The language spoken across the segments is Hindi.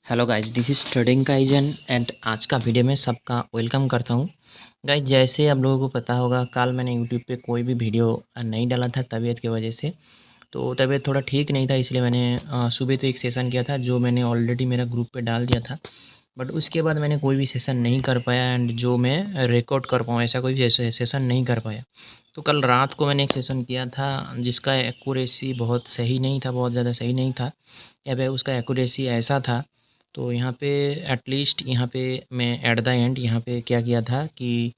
Hello guys, this is trading kaizen and आज का वीडियो में सबका वेलकम करता हूँ। गाइज, जैसे आप लोगों को पता होगा, कल मैंने यूट्यूब पे कोई भी वीडियो नहीं डाला था तबीयत की वजह से। तो तबीयत थोड़ा ठीक नहीं था, इसलिए मैंने सुबह तो एक सेशन किया था जो मैंने ऑलरेडी मेरा ग्रुप पे डाल दिया था। बट उसके बाद मैंने कोई भी सेशन नहीं कर पाया एंड जो मैं रिकॉर्ड कर पाऊँ ऐसा कोई भी सेशन नहीं कर पाया। तो कल रात को मैंने एक सेशन किया था जिसका एक्यूरेसी बहुत सही नहीं था, बहुत ज़्यादा सही नहीं था। या फिर उसका एक्यूरेसी ऐसा था, तो यहाँ पे एटलीस्ट यहाँ पे मैं एट द एंड यहाँ पे क्या किया था कि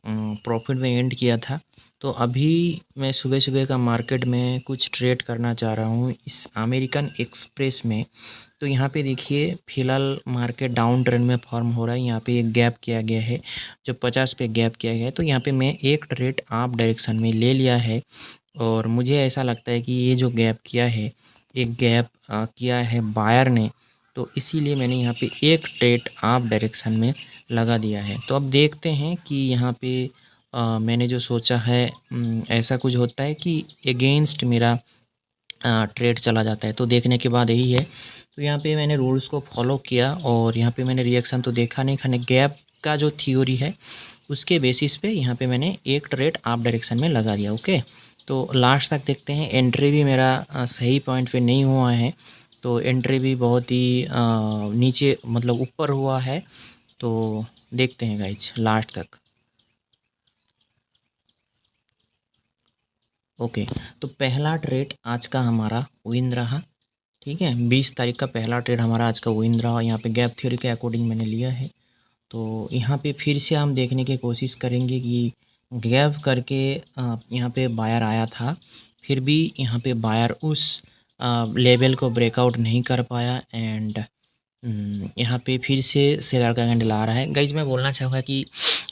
प्रॉफिट में एंड किया था। तो अभी मैं सुबह सुबह का मार्केट में कुछ ट्रेड करना चाह रहा हूँ इस अमेरिकन एक्सप्रेस में। तो यहाँ पे देखिए, फ़िलहाल मार्केट डाउन ट्रेंड में फॉर्म हो रहा है। यहाँ पे एक गैप किया गया है, जो 50 पे गैप किया गया है। तो यहाँ पे मैं एक ट्रेड अप डायरेक्शन में ले लिया है और मुझे ऐसा लगता है कि ये जो गैप किया है, एक गैप किया है बायर ने, तो इसीलिए मैंने यहाँ पे एक ट्रेड अप डायरेक्शन में लगा दिया है। तो अब देखते हैं कि यहाँ पे मैंने जो सोचा है ऐसा कुछ होता है कि अगेंस्ट मेरा ट्रेड चला जाता है। तो देखने के बाद यही है। तो यहाँ पे मैंने रूल्स को फॉलो किया और यहाँ पे मैंने रिएक्शन तो देखा नहीं, खाने गैप का जो थ्योरी है उसके बेसिस पे यहाँ पे मैंने एक ट्रेड अप डायरेक्शन में लगा दिया। ओके, तो लास्ट तक देखते हैं। एंट्री भी मेरा सही पॉइंट पे नहीं हुआ है, तो एंट्री भी बहुत ही नीचे मतलब ऊपर हुआ है। तो देखते हैं गाइज लास्ट तक। ओके, तो पहला ट्रेड आज का हमारा विन रहा। ठीक है, 20 तारीख का पहला ट्रेड हमारा आज का विन रहा। यहाँ पे गैप थ्योरी के अकॉर्डिंग मैंने लिया है। तो यहाँ पे फिर से हम देखने की कोशिश करेंगे कि गैप करके यहाँ पे बायर आया था, फिर भी यहाँ पे बायर उस लेवल को ब्रेकआउट नहीं कर पाया एंड यहाँ पे फिर से सेलर का कैंडल आ रहा है। गाइज, मैं बोलना चाहूँगा कि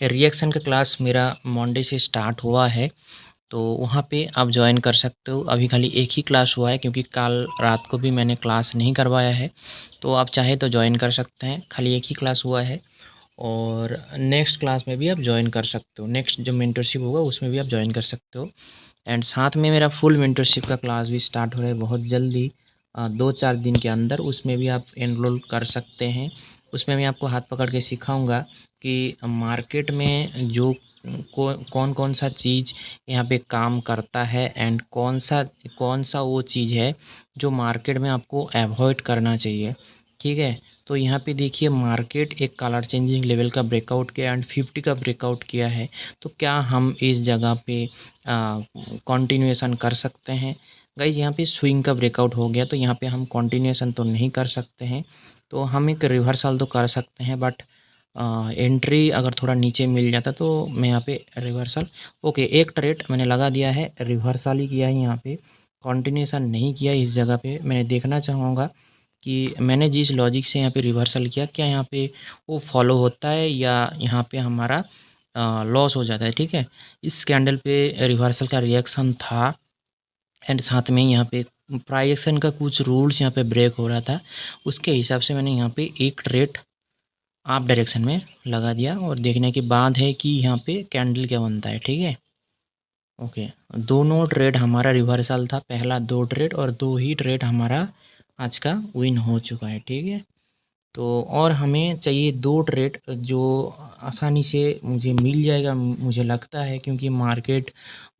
रिएक्शन का क्लास मेरा मंडे से स्टार्ट हुआ है, तो वहाँ पे आप ज्वाइन कर सकते हो। अभी खाली एक ही क्लास हुआ है क्योंकि कल रात को भी मैंने क्लास नहीं करवाया है। तो आप चाहे तो ज्वाइन कर सकते हैं, खाली एक ही क्लास हुआ है। और नेक्स्ट क्लास में भी आप ज्वाइन कर सकते हो, नेक्स्ट जो मेंटरशिप होगा उसमें भी आप ज्वाइन कर सकते हो। एंड साथ में मेरा फुल मेंटरशिप का क्लास भी स्टार्ट हो रहा है बहुत जल्दी, 2-4 दिन के अंदर। उसमें भी आप एनरोल कर सकते हैं। उसमें मैं आपको हाथ पकड़ के सिखाऊंगा कि मार्केट में जो कौन कौन सा चीज़ यहाँ पे काम करता है एंड कौन सा वो चीज़ है जो मार्केट में आपको अवॉइड करना चाहिए। ठीक है, तो यहाँ पे देखिए, मार्केट एक कलर चेंजिंग लेवल का ब्रेकआउट किया एंड 50 का ब्रेकआउट किया है। तो क्या हम इस जगह पे कंटिन्यूएशन कर सकते हैं? गाइज, यहाँ पे स्विंग का ब्रेकआउट हो गया, तो यहाँ पे हम कंटिन्यूएशन तो नहीं कर सकते हैं। तो हम एक रिवर्सल तो कर सकते हैं, बट एंट्री अगर थोड़ा नीचे मिल जाता तो मैं यहाँ पे रिवर्सल। ओके, एक ट्रेड मैंने लगा दिया है, रिवर्सल ही किया है, यहाँ पे कंटिन्यूएशन नहीं किया। इस जगह पे मैं देखना चाहूँगा कि मैंने जिस लॉजिक से यहाँ पे रिवर्सल किया, क्या यहाँ पे वो फॉलो होता है या यहाँ पे हमारा लॉस हो जाता है। ठीक है, इस कैंडल पे रिवर्सल का रिएक्शन था एंड साथ में यहाँ पे प्राइस एक्शन का कुछ रूल्स यहाँ पे ब्रेक हो रहा था। उसके हिसाब से मैंने यहाँ पे एक ट्रेड आप डायरेक्शन में लगा दिया और देखने के बाद है कि यहाँ पे कैंडल क्या बनता है। ठीक है, ओके, दोनों ट्रेड हमारा रिवर्सल था, पहला 2 ट्रेड और 2 ही ट्रेड हमारा आज का विन हो चुका है। ठीक है, तो और हमें चाहिए 2 ट्रेड जो आसानी से मुझे मिल जाएगा, मुझे लगता है, क्योंकि मार्केट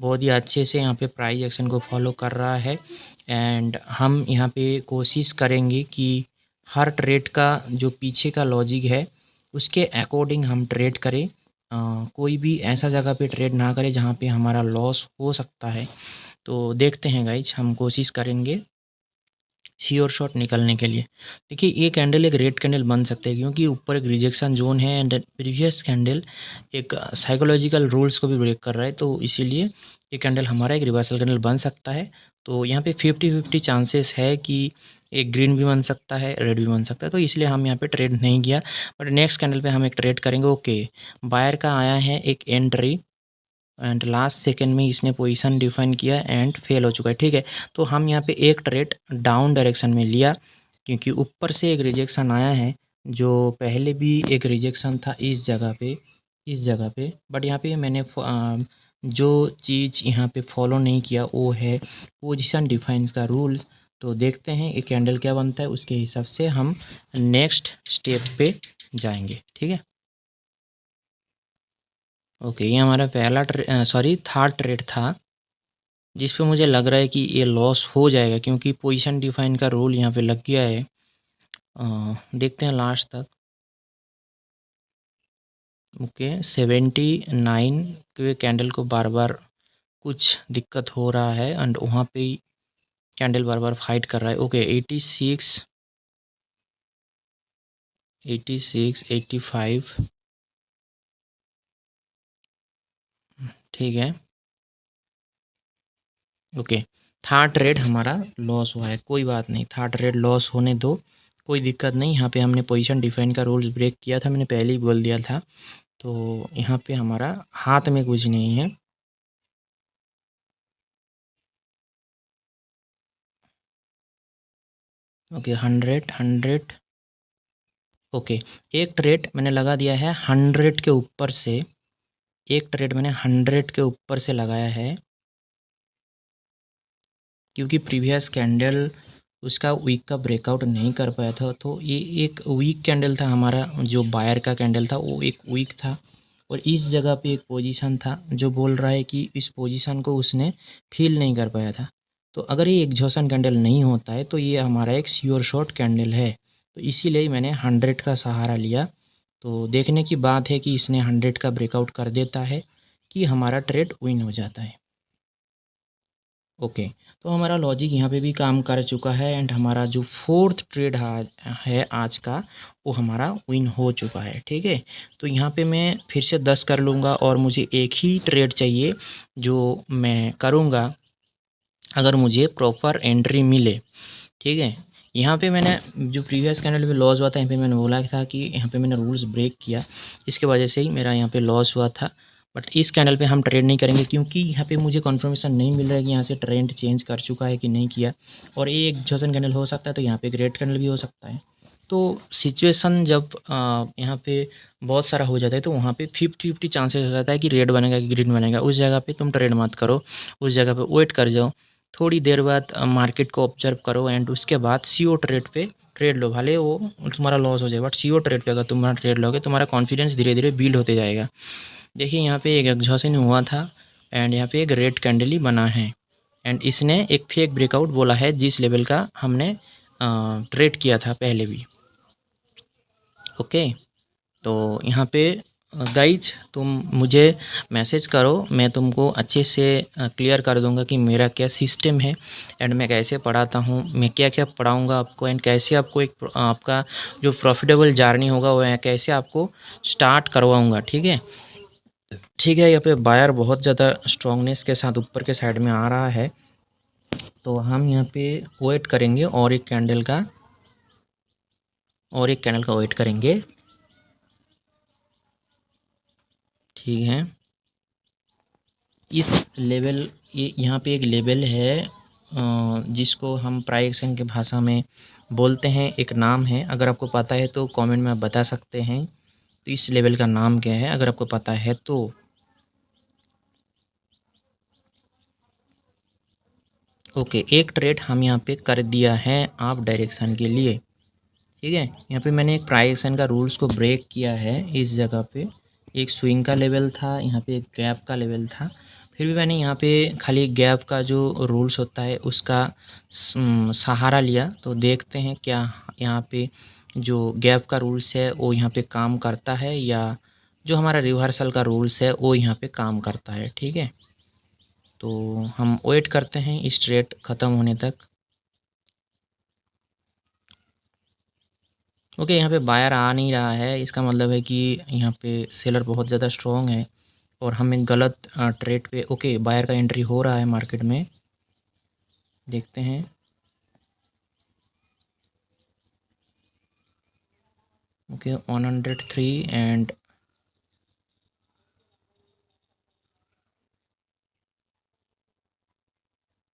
बहुत ही अच्छे से यहाँ पे प्राइस एक्शन को फॉलो कर रहा है। एंड हम यहाँ पे कोशिश करेंगे कि हर ट्रेड का जो पीछे का लॉजिक है उसके अकॉर्डिंग हम ट्रेड करें। कोई भी ऐसा जगह पे ट्रेड ना करें जहाँ पे हमारा लॉस हो सकता है। तो देखते हैं गाइज, हम कोशिश करेंगे श्योर शॉट निकलने के लिए। देखिए, ये कैंडल एक रेड कैंडल बन सकता है क्योंकि ऊपर एक रिजेक्शन जोन है एंड प्रीवियस कैंडल एक साइकोलॉजिकल रूल्स को भी ब्रेक कर रहा है, तो इसीलिए ये कैंडल हमारा एक रिवर्सल कैंडल बन सकता है। तो यहाँ पे 50-50 चांसेस है कि एक ग्रीन भी बन सकता है, रेड भी बन सकता है, तो इसलिए हम यहाँ पे ट्रेड नहीं किया। बट नेक्स्ट कैंडल पे हम एक ट्रेड करेंगे। ओके, बायर का आया है एक एंट्री एंड लास्ट सेकंड में इसने पोजीशन डिफाइन किया एंड फेल हो चुका है। ठीक है, तो हम यहाँ पे एक ट्रेड डाउन डायरेक्शन में लिया क्योंकि ऊपर से एक रिजेक्शन आया है, जो पहले भी एक रिजेक्शन था इस जगह पे। बट यहाँ पे मैंने जो चीज़ यहाँ पे फॉलो नहीं किया वो है पोजीशन डिफाइन का रूल। तो देखते हैं ये कैंडल क्या बनता है, उसके हिसाब से हम नेक्स्ट स्टेप पे जाएंगे। ठीक है, ओके। ये हमारा पहला थर्ड ट्रेड था, जिस पे मुझे लग रहा है कि ये लॉस हो जाएगा, क्योंकि पोजीशन डिफाइन का रूल यहाँ पे लग गया है। देखते हैं लास्ट तक। ओके, 79 के कैंडल को बार बार कुछ दिक्कत हो रहा है एंड वहाँ पे ही कैंडल बार बार फाइट कर रहा है। ओके, 86, 85, ठीक है। ओके, थर्ड ट्रेड हमारा लॉस हुआ है, कोई बात नहीं, थर्ड ट्रेड लॉस होने दो, कोई दिक्कत नहीं। यहाँ पे हमने पोजीशन डिफाइन का रूल्स ब्रेक किया था, मैंने पहले ही बोल दिया था, तो यहाँ पे हमारा हाथ में कुछ नहीं है। Okay, 100, okay. एक ट्रेड मैंने लगा दिया है 100 के ऊपर से, एक ट्रेड मैंने 100 के ऊपर से लगाया है, क्योंकि प्रीवियस कैंडल उसका वीक का ब्रेकआउट नहीं कर पाया था, तो ये एक वीक कैंडल था हमारा, जो बायर का कैंडल था वो एक वीक था। और इस जगह पे एक पोजीशन था जो बोल रहा है कि इस पोजीशन को उसने फील नहीं कर पाया था। तो अगर ये एग्जॉशन कैंडल नहीं होता है तो ये हमारा एक श्योर शॉर्ट कैंडल है, तो इसीलिए मैंने 100 का सहारा लिया। तो देखने की बात है कि इसने 100 का ब्रेकआउट कर देता है कि हमारा ट्रेड विन हो जाता है। ओके, तो हमारा लॉजिक यहाँ पे भी काम कर चुका है एंड हमारा जो फोर्थ ट्रेड है आज का, वो हमारा विन हो चुका है। ठीक है, तो यहाँ पे मैं फिर से 10 कर लूँगा और मुझे एक ही ट्रेड चाहिए जो मैं करूँगा अगर मुझे प्रॉपर एंट्री मिले। ठीक है, यहाँ पे मैंने जो प्रीवियस कैंडल पे लॉस हुआ था, यहाँ पे मैंने बोला था कि यहाँ पे मैंने रूल्स ब्रेक किया, इसके वजह से ही मेरा यहाँ पे लॉस हुआ था। बट इस कैंडल पे हम ट्रेड नहीं करेंगे, क्योंकि यहाँ पे मुझे कंफर्मेशन नहीं मिल रहा है कि यहाँ से ट्रेंड चेंज कर चुका है कि नहीं किया, और ये एक एग्जॉशन कैंडल हो सकता है, तो यहाँ पे ग्रेट कैंडल भी हो सकता है। तो सिचुएशन जब यहाँ पे बहुत सारा हो जाता है, तो वहाँ पे 50-50 चांसेस हो जाता है कि रेड बनेगा कि ग्रीन बनेगा। उस जगह पे तुम ट्रेड मत करो, उस जगह पे वेट कर जाओ, थोड़ी देर बाद मार्केट को ऑब्जर्व करो एंड उसके बाद सीओ ट्रेड पे ट्रेड लो। भले वो तुम्हारा लॉस हो जाए, बट सीओ ट्रेड पे अगर तुम्हारा ट्रेड लोगे, तुम्हारा कॉन्फिडेंस धीरे धीरे बिल्ड होते जाएगा। देखिए यहाँ पे एक एग्जॉशन हुआ था एंड यहाँ पे एक रेड कैंडल ही बना है एंड इसने एक फेक ब्रेकआउट बोला है, जिस लेवल का हमने ट्रेड किया था पहले भी। ओके, तो यहाँ पे गाइज तुम मुझे मैसेज करो, मैं तुमको अच्छे से क्लियर कर दूंगा कि मेरा क्या सिस्टम है एंड मैं कैसे पढ़ाता हूँ, मैं क्या क्या पढ़ाऊँगा आपको एंड कैसे आपको एक आपका जो प्रॉफिटेबल जर्नी होगा वो कैसे आपको स्टार्ट करवाऊँगा। ठीक है, ठीक है। यहाँ पे बायर बहुत ज़्यादा स्ट्रॉन्गनेस के साथ ऊपर के साइड में आ रहा है, तो हम यहाँ पे वेट करेंगे और एक कैंडल का वेट करेंगे। ठीक है, इस लेवल, ये यहाँ पे एक लेवल है जिसको हम प्राइस एक्शन के भाषा में बोलते हैं, एक नाम है। अगर आपको पता है तो कमेंट में आप बता सकते हैं, तो इस लेवल का नाम क्या है अगर आपको पता है तो। ओके, एक ट्रेड हम यहाँ पे कर दिया है आप डायरेक्शन के लिए। ठीक है, यहाँ पे मैंने एक प्राइस एक्शन का रूल्स को ब्रेक किया है। इस जगह पे एक स्विंग का लेवल था, यहाँ पे एक गैप का लेवल था, फिर भी मैंने यहाँ पे खाली गैप का जो रूल्स होता है उसका सहारा लिया। तो देखते हैं क्या यहाँ पे जो गैप का रूल्स है वो यहाँ पे काम करता है, या जो हमारा रिवर्सल का रूल्स है वो यहाँ पे काम करता है। ठीक है, तो हम वेट करते हैं इस ट्रेड ख़त्म होने तक। ओके, यहाँ पे बायर आ नहीं रहा है, इसका मतलब है कि यहाँ पे सेलर बहुत ज़्यादा स्ट्रॉन्ग है और हमें गलत ट्रेड पे। ओके, बायर का एंट्री हो रहा है मार्केट में, देखते हैं। ओके, 103 एंड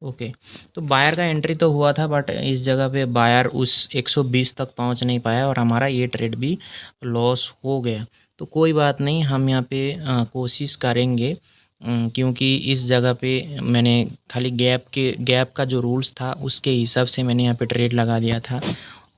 ओके, तो बायर का एंट्री तो हुआ था, बट इस जगह पे बायर उस 120 तक पहुंच नहीं पाया और हमारा ये ट्रेड भी लॉस हो गया। तो कोई बात नहीं, हम यहाँ पे कोशिश करेंगे क्योंकि इस जगह पे मैंने खाली गैप का जो रूल्स था उसके हिसाब से मैंने यहाँ पे ट्रेड लगा दिया था,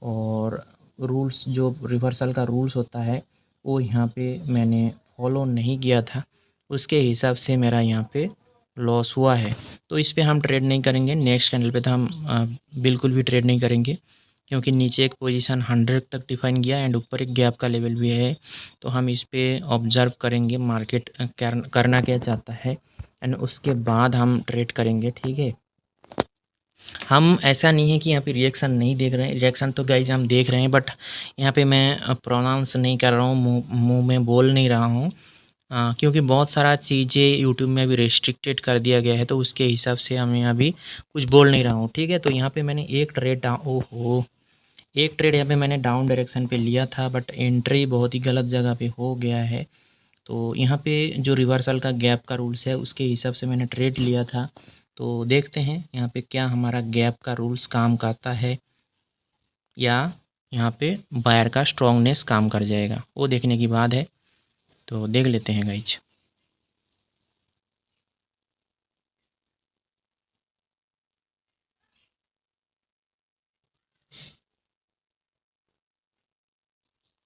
और रूल्स जो रिवर्सल का रूल्स होता है वो यहाँ पे मैंने फॉलो नहीं किया था, उसके हिसाब से मेरा यहाँ पे लॉस हुआ है। तो इस पे हम ट्रेड नहीं करेंगे, नेक्स्ट कैंडल पे तो हम बिल्कुल भी ट्रेड नहीं करेंगे, क्योंकि नीचे एक पोजीशन 100 तक डिफाइन किया एंड ऊपर एक गैप का लेवल भी है। तो हम इस पे ऑब्जर्व करेंगे मार्केट करना क्या चाहता है, एंड उसके बाद हम ट्रेड करेंगे, ठीक है। हम ऐसा नहीं है कि यहाँ पे रिएक्शन नहीं देख रहे हैं, रिएक्शन तो गाइज हम देख रहे हैं, बट यहाँ पे मैं प्रोनाउंस नहीं कर रहा हूँ, मुँह में बोल नहीं रहा हूँ, क्योंकि बहुत सारा चीज़ें यूट्यूब में अभी रेस्ट्रिक्टेड कर दिया गया है, तो उसके हिसाब से हमें अभी कुछ बोल नहीं रहा हूँ, ठीक है। तो यहाँ पे मैंने एक ट्रेड एक ट्रेड यहाँ पे मैंने डाउन डायरेक्शन पे लिया था, बट एंट्री बहुत ही गलत जगह पे हो गया है। तो यहाँ पे जो रिवर्सल का गैप का रूल्स है उसके हिसाब से मैंने ट्रेड लिया था। तो देखते हैं यहाँ पे क्या हमारा गैप का रूल्स काम करता है, या यहाँ पे बायर का स्ट्रॉन्गनेस काम कर जाएगा, वो देखने की बात है। तो देख लेते हैं गाइज।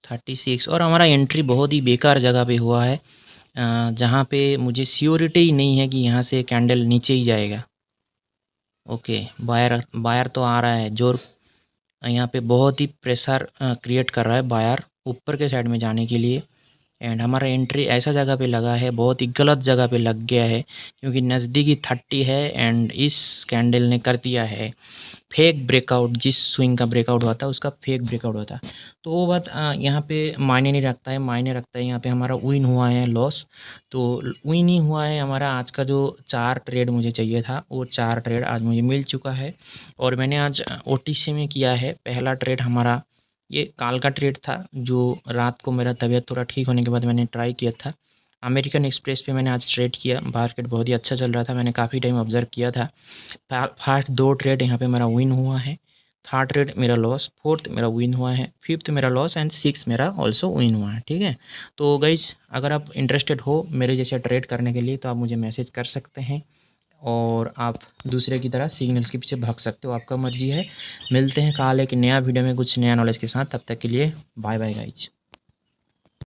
थर्टी सिक्स, और हमारा एंट्री बहुत ही बेकार जगह पे हुआ है, जहाँ पे मुझे श्योरिटी ही नहीं है कि यहाँ से कैंडल नीचे ही जाएगा। ओके, बायर बायर तो आ रहा है, जोर यहाँ पे बहुत ही प्रेशर क्रिएट कर रहा है बायर ऊपर के साइड में जाने के लिए, एंड हमारा एंट्री ऐसा जगह पे लगा है, बहुत ही गलत जगह पे लग गया है, क्योंकि नज़दीकी 30 है एंड इस कैंडल ने कर दिया है फेक ब्रेकआउट। जिस स्विंग का ब्रेकआउट होता है उसका फेक ब्रेकआउट होता है, तो वो बात यहाँ पे मायने नहीं रखता है, मायने रखता है यहाँ पे हमारा विन हुआ है लॉस। तो विन ही हुआ है हमारा। आज का जो 4 ट्रेड मुझे चाहिए था वो 4 ट्रेड आज मुझे मिल चुका है, और मैंने आज OTC में किया है। पहला ट्रेड हमारा ये काल का ट्रेड था, जो रात को मेरा तबीयत थोड़ा ठीक होने के बाद मैंने ट्राई किया था। अमेरिकन एक्सप्रेस पे मैंने आज ट्रेड किया, मार्केट बहुत ही अच्छा चल रहा था, मैंने काफ़ी टाइम ऑब्जर्व किया था। फर्स्ट 2 ट्रेड यहाँ पे मेरा विन हुआ है, थर्ड ट्रेड मेरा लॉस, फोर्थ मेरा विन हुआ है, फिफ्थ मेरा लॉस एंड सिक्स मेरा ऑल्सो विन हुआ है, ठीक है। तो गाइज अगर आप इंटरेस्टेड हो मेरे जैसे ट्रेड करने के लिए तो आप मुझे मैसेज कर सकते हैं, और आप दूसरे की तरह सिग्नल्स के पीछे भाग सकते हो, आपका मर्जी है। मिलते हैं कल एक नया वीडियो में कुछ नया नॉलेज के साथ, तब तक के लिए बाय बाय गाइज।